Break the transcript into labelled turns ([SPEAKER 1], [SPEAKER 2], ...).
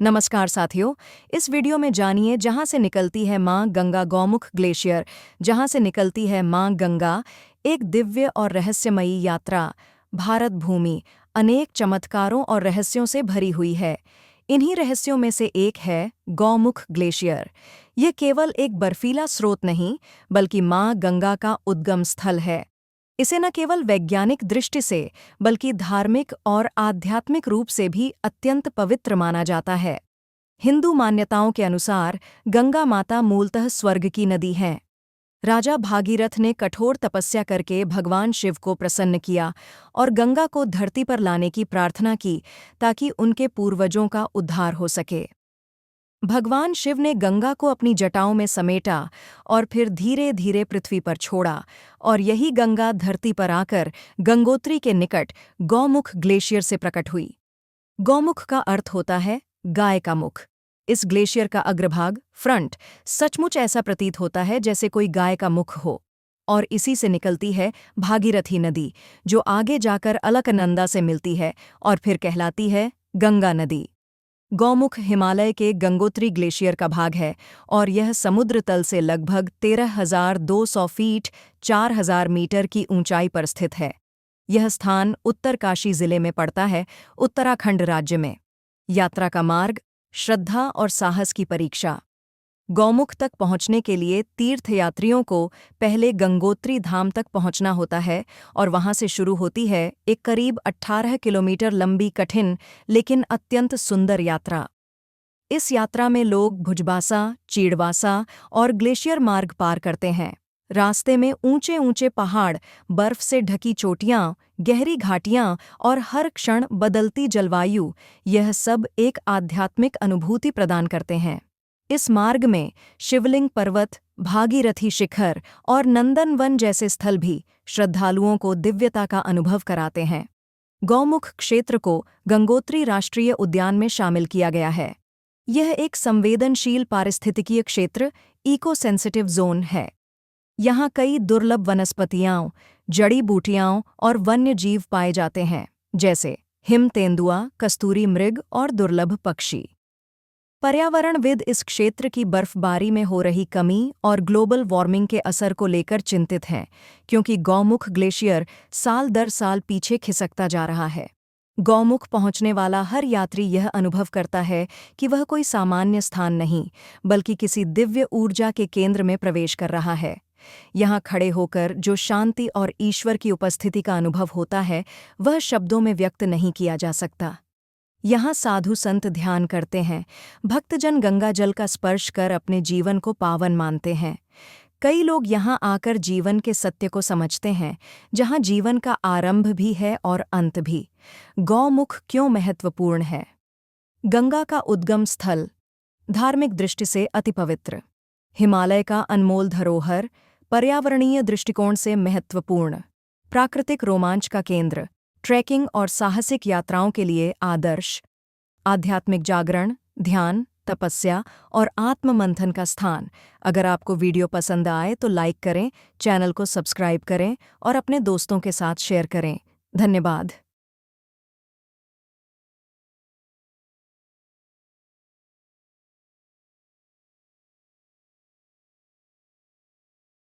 [SPEAKER 1] नमस्कार साथियों, इस वीडियो में जानिए जहां से निकलती है मां गंगा गौमुख ग्लेशियर, जहां से निकलती है मां गंगा, एक दिव्य और रहस्यमयी यात्रा। भारत भूमि अनेक चमत्कारों और रहस्यों से भरी हुई है। इन्हीं रहस्यों में से एक है गौमुख ग्लेशियर। यह केवल एक बर्फीला स्रोत नहीं, बल्कि मां गंगा का उद्गम स्थल है। इसे न केवल वैज्ञानिक दृष्टि से, बल्कि धार्मिक और आध्यात्मिक रूप से भी अत्यंत पवित्र माना जाता है। हिंदू मान्यताओं के अनुसार गंगा माता मूलतः स्वर्ग की नदी हैं। राजा भागीरथ ने कठोर तपस्या करके भगवान शिव को प्रसन्न किया और गंगा को धरती पर लाने की प्रार्थना की ताकि उनके पूर्वजों का उद्धार हो सके। भगवान शिव ने गंगा को अपनी जटाओं में समेटा और फिर धीरे धीरे पृथ्वी पर छोड़ा, और यही गंगा धरती पर आकर गंगोत्री के निकट गौमुख ग्लेशियर से प्रकट हुई। गौमुख का अर्थ होता है गाय का मुख। इस ग्लेशियर का अग्रभाग फ्रंट सचमुच ऐसा प्रतीत होता है जैसे कोई गाय का मुख हो, और इसी से निकलती है भागीरथी नदी, जो आगे जाकर अलकनंदा से मिलती है और फिर कहलाती है गंगा नदी। गौमुख हिमालय के गंगोत्री ग्लेशियर का भाग है और यह समुद्र तल से लगभग 13,200 फीट 4,000 मीटर की ऊंचाई पर स्थित है। यह स्थान उत्तरकाशी जिले में पड़ता है, उत्तराखंड राज्य में। यात्रा का मार्ग, श्रद्धा और साहस की परीक्षा। गौमुख तक पहुंचने के लिए तीर्थयात्रियों को पहले गंगोत्री धाम तक पहुंचना होता है, और वहां से शुरू होती है एक करीब 18 किलोमीटर लंबी कठिन लेकिन अत्यंत सुंदर यात्रा। इस यात्रा में लोग भुजबासा, चीड़वासा और ग्लेशियर मार्ग पार करते हैं। रास्ते में ऊंचे ऊंचे पहाड़, बर्फ से ढकी चोटियां, गहरी घाटियां और हर क्षण बदलती जलवायु, यह सब एक आध्यात्मिक अनुभूति प्रदान करते हैं। इस मार्ग में शिवलिंग पर्वत, भागीरथी शिखर और नंदनवन जैसे स्थल भी श्रद्धालुओं को दिव्यता का अनुभव कराते हैं। गौमुख क्षेत्र को गंगोत्री राष्ट्रीय उद्यान में शामिल किया गया है। यह एक संवेदनशील पारिस्थितिकीय क्षेत्र, इको सेंसिटिव जोन है। यहाँ कई दुर्लभ वनस्पतियां, जड़ी बूटियां और वन्य जीव पाए जाते हैं, जैसे हिम तेंदुआ, कस्तूरी मृग और दुर्लभ पक्षी। पर्यावरणविद इस क्षेत्र की बर्फबारी में हो रही कमी और ग्लोबल वार्मिंग के असर को लेकर चिंतित हैं, क्योंकि गौमुख ग्लेशियर साल दर साल पीछे खिसकता जा रहा है। गौमुख पहुंचने वाला हर यात्री यह अनुभव करता है कि वह कोई सामान्य स्थान नहीं, बल्कि किसी दिव्य ऊर्जा के केंद्र में प्रवेश कर रहा है। यहाँ खड़े होकर जो शांति और ईश्वर की उपस्थिति का अनुभव होता है, वह शब्दों में व्यक्त नहीं किया जा सकता। यहाँ साधु संत ध्यान करते हैं, भक्तजन गंगा जल का स्पर्श कर अपने जीवन को पावन मानते हैं। कई लोग यहाँ आकर जीवन के सत्य को समझते हैं, जहाँ जीवन का आरंभ भी है और अंत भी। गौमुख क्यों महत्वपूर्ण है? गंगा का उद्गम स्थल, धार्मिक दृष्टि से अति पवित्र, हिमालय का अनमोल धरोहर, पर्यावरणीय दृष्टिकोण से महत्वपूर्ण, प्राकृतिक रोमांच का केंद्र, ट्रैकिंग और साहसिक यात्राओं के लिए आदर्श, आध्यात्मिक जागरण, ध्यान, तपस्या और आत्ममंथन का स्थान। अगर आपको वीडियो पसंद आए तो लाइक करें, चैनल को सब्सक्राइब करें और अपने दोस्तों के साथ शेयर करें। धन्यवाद।